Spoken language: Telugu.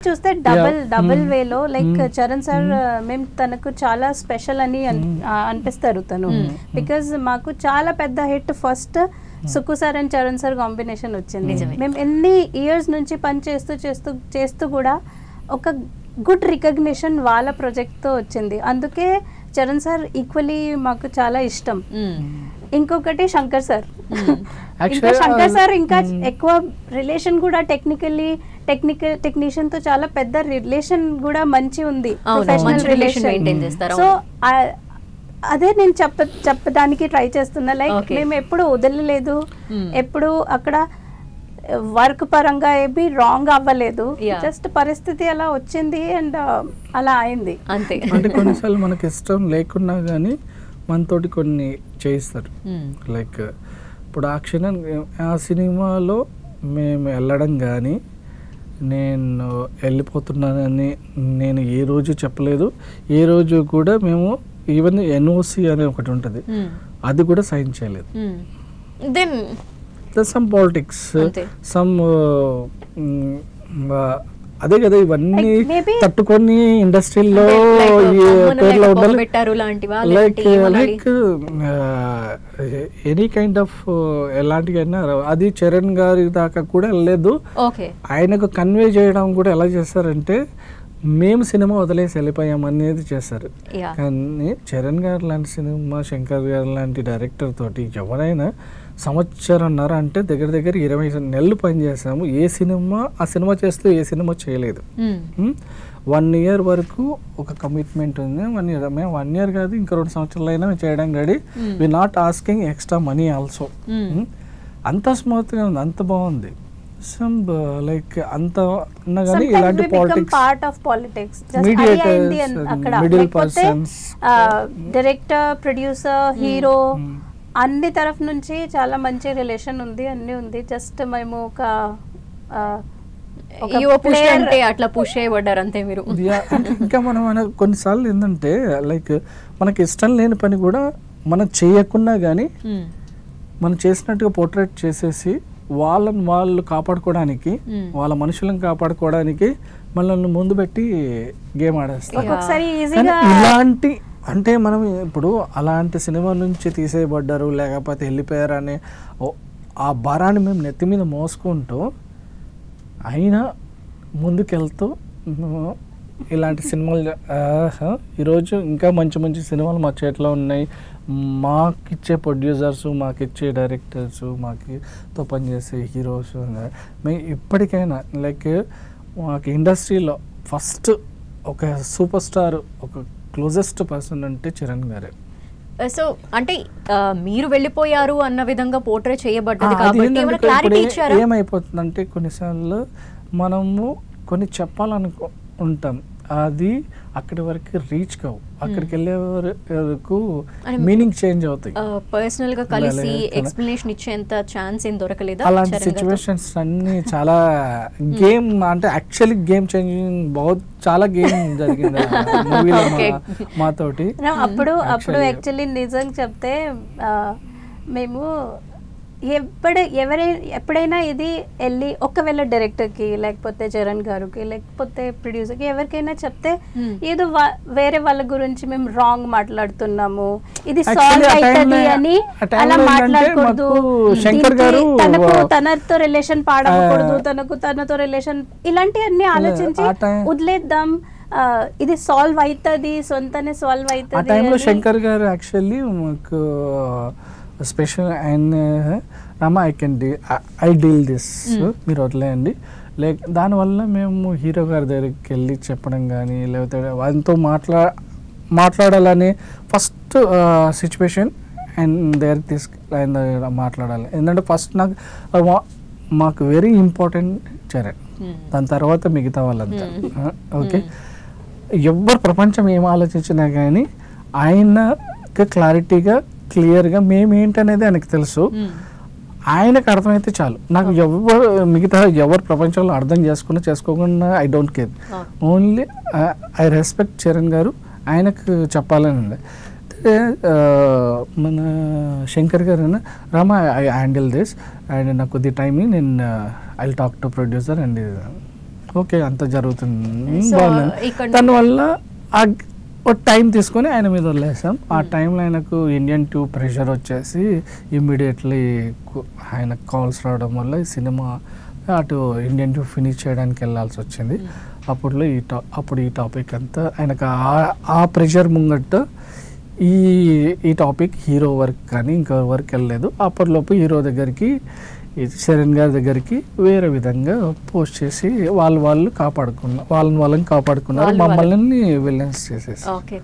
చూస్తే డబుల్ వేలో లైక్ చరణ్ సార్ మేము తనకు చాలా స్పెషల్ అని అనిపిస్తారు తను, బికాజ్ మాకు చాలా పెద్ద hit first Sukku sir and Charan sir combination వచ్చింది. మేము ఎన్ని ఇయర్స్ నుంచి పని చేస్తూ కూడా ఒక గుడ్ రికగ్నిషన్ వాళ్ళ ప్రాజెక్ట్తో వచ్చింది. అందుకే చరణ్ సార్ ఈక్వల్లీ మాకు చాలా ఇష్టం. ఇంకొకటి శంకర్ సార్, ఇంకా శంకర్ సార్ ఇంకా ఎక్కువ రిలేషన్ కూడా టెక్నీషియన్ తో చాలా పెద్ద రిలేషన్ కూడా మంచి ఉంది, ప్రొఫెషనల్ రిలేషన్. సో అదే నేను చెప్పడానికి ట్రై చేస్తున్నా, లైక్ మేము ఎప్పుడు వదలలేదు, ఎప్పుడు అక్కడ వర్క్ పరంగా ఏమి రాంగ్ అవ్వలేదు, జస్ట్ పరిస్థితి అలా వచ్చింది అండ్ అలా అయింది అంతే. అంటే కొన్నిసార్లు మనకి ఇష్టం లేకున్నా కానీ మనతోటి కొన్ని చేయిస్తారు. లైక్ ఇప్పుడు ఆ సినిమాలో మేము వెళ్ళడం కానీ నేను వెళ్ళిపోతున్నానని నేను ఏ రోజు చెప్పలేదు, ఏ రోజు కూడా మేము ఈవెన్ ఎన్ఓసి అనే ఒకటి ఉంటుంది అది కూడా సైన్ చేయలేదు. సమ్ పాలిటిక్స్ సమ్ అదే కదా ఇవన్నీ తట్టుకొని ఇండస్ట్రీలో పేర్లో ఉండాలి. లైక్ ఎనీ కైండ్ ఆఫ్ ఎలాంటివైనా అది చరణ్ గారి దాకా కూడా వెళ్ళలేదు. ఆయనకు కన్వే చేయడం కూడా ఎలా చేస్తారంటే మేము సినిమా వదిలేసి వెళ్ళిపోయాం అనేది చేస్తారు. కానీ చరణ్ గారు లాంటి సినిమా, శంకర్ గారు లాంటి డైరెక్టర్ తోటి ఎవరైనా సంవత్సరంన్నర అంటే దగ్గర 20 నెలలు పనిచేసాము. ఆ సినిమా చేస్తూ ఏ సినిమా చేయలేదు. 1 year వరకు ఒక కమిట్మెంట్ ఉంది. 1 year మేము 1 year కాదు ఇంకా 2 సంవత్సరాలు అయినా మేము చేయడానికి ready. We not asking extra money also. అంత స్మూత్గా ఉంది, అంత బాగుంది. లైక్ అంత ఉన్నా కానీ ఇలాంటి politics middle persons, director, producer, hero అన్ని తరఫు నుంచి చాలా మంచి రిలేషన్ ఉంది, అన్ని ఉంది. జస్ట్ మేము అట్లా పుష్ చేయబడ్డారు అంతే మీరు. ఇంకా మనం కొన్నిసార్లు ఏంటంటే లైక్ మనకి ఇష్టం లేని పని కూడా మనం చేయకున్నా కానీ మనం చేసినట్టుగా పోర్ట్రేట్ చేసేసి వాళ్ళు కాపాడుకోవడానికి, వాళ్ళ మనుషులను కాపాడుకోవడానికి మనల్ని ముందు పెట్టి గేమ్ ఆడేస్తారు. ఇలాంటి అంటే మనం ఇప్పుడు అలాంటి సినిమా నుంచి తీసేయబడ్డారు లేకపోతే వెళ్ళిపోయారు అనే ఆ భారాన్ని మేము నెత్తి మీద మోసుకుంటూ అయినా ముందుకెళ్తూ ఇలాంటి సినిమాలు ఈరోజు ఇంకా మంచి మంచి సినిమాలు మా చేతిలో ఉన్నాయి. మాకిచ్చే ప్రొడ్యూసర్స్, మాకిచ్చే డైరెక్టర్స్, మాతో పనిచేసే హీరోస్ మేము ఇప్పటికైనా లైక్ మాకు ఇండస్ట్రీలో ఫస్ట్ ఒక సూపర్ స్టార్, ఒక క్లోజెస్ట్ పర్సన్ అంటే చరణ్ గారే. సో అంటే మీరు వెళ్ళిపోయారు అన్న విధంగా పోర్ట్రే చేయబడ్డది కాబట్టి ఏమైనా క్లారిటీ ఇచ్చారా? ఏమైపోతుందంటే కొన్నిసార్లు మనము కొన్ని చెప్పాలనుకో ఉంటాం, అది అక్కడి వరకు రీచ్ కావు, అక్కడికి వెళ్ళే వరకు మీనింగ్ చేంజ్ అవుతాయి. పర్సనల్ గా కలిసి ఎక్స్ప్లెనేషన్ ఇచ్చేంత ఛాన్స్ ఏం దొరకలేదా? అలాంటి సిచ్యువేషన్స్ అన్ని చాలా గేమ్ అంటే యాక్చువల్లీ గేమ్ చేంజింగ్ చాలా గేమ్ జరిగింది మూవీలో మాతోటి. అప్పుడు యాక్చువల్లీ నిజంగా చెప్తే మేము ఎప్పుడైనా ఇది వెళ్ళి ఒకవేళ డైరెక్టర్కి లేకపోతే చరణ్ గారికి లేకపోతే ప్రొడ్యూసర్కి ఎవరికైనా చెప్తే ఏదో వేరే వాళ్ళ గురించి మేము రాంగ్ మాట్లాడుతున్నాము, ఇది సాల్వ్ అవుతుంది అని అలా మాట్లాడకూడదు, తనతో రిలేషన్ పాడకూడదు, తనతో రిలేషన్ ఇలాంటివన్నీ ఆలోచించి వదిలేద్దాం, ఇది సాల్వ్ అవుతుంది, సొంతనే సాల్వ్ అవుతుంది. ఆ టైంలో శంకర్ గారు యాక్చువల్లీ మాకు స్పెషల్ ఆయన రామా ఐ డీల్ దిస్ మీరు వదిలేయండి, దానివల్ల మేము హీరో గారి దగ్గరికి వెళ్ళి చెప్పడం కానీ లేకపోతే ఆయనతో మాట్లాడాలని ఫస్ట్ సిచ్యువేషన్ ఆయన దగ్గరికి ఆయన దగ్గర మాట్లాడాలి. ఎందుకంటే ఫస్ట్ మాకు వెరీ ఇంపార్టెంట్ చరణ్, దాని తర్వాత మిగతా వాళ్ళంతా. ఓకే, ఎవరు ప్రపంచం ఏం ఆలోచించినా కానీ ఆయనకి క్లారిటీగా క్లియర్గా మేమేంటనేది ఆయనకు తెలుసు, ఆయనకు అర్థమైతే చాలు. నాకు మిగతా ఎవరు ప్రపంచంలో అర్థం చేసుకోకుండా I don't care, only I respect Charan గారు, ఆయనకు చెప్పాలని ఉంది. మన శంకర్ గారు Rama I handle this and నాకు కొద్ది టైం నేను I talk to producer and okay అంత జరుగుతుంది So, బాగుంది. ఇక్కడ దానివల్ల ఒక టైం తీసుకొని ఆయన మీద వదిలేసాం. ఆ టైంలో ఆయనకు ఇండియన్ 2 ప్రెషర్ వచ్చేసి ఇమ్మీడియట్లీ ఆయన కాల్స్ రావడం వల్ల ఈ సినిమా అటు ఇండియన్ 2 ఫినిష్ చేయడానికి వెళ్ళాల్సి వచ్చింది. అప్పుడు ఈ టాపిక్ అంతా ఆయనకు ఆ ప్రెషర్ ముంగట్టు ఈ టాపిక్ హీరో వర్క్ కానీ ఇంకో వర్క్ వెళ్ళలేదు. అప్పటిలోపు హీరో దగ్గరికి శరణ్ గారి దగ్గరికి వేరే విధంగా పోస్ట్ చేసి వాళ్ళని కాపాడుకున్నారు, మమ్మల్ని విలన్స్ చేసేసి. ఓకే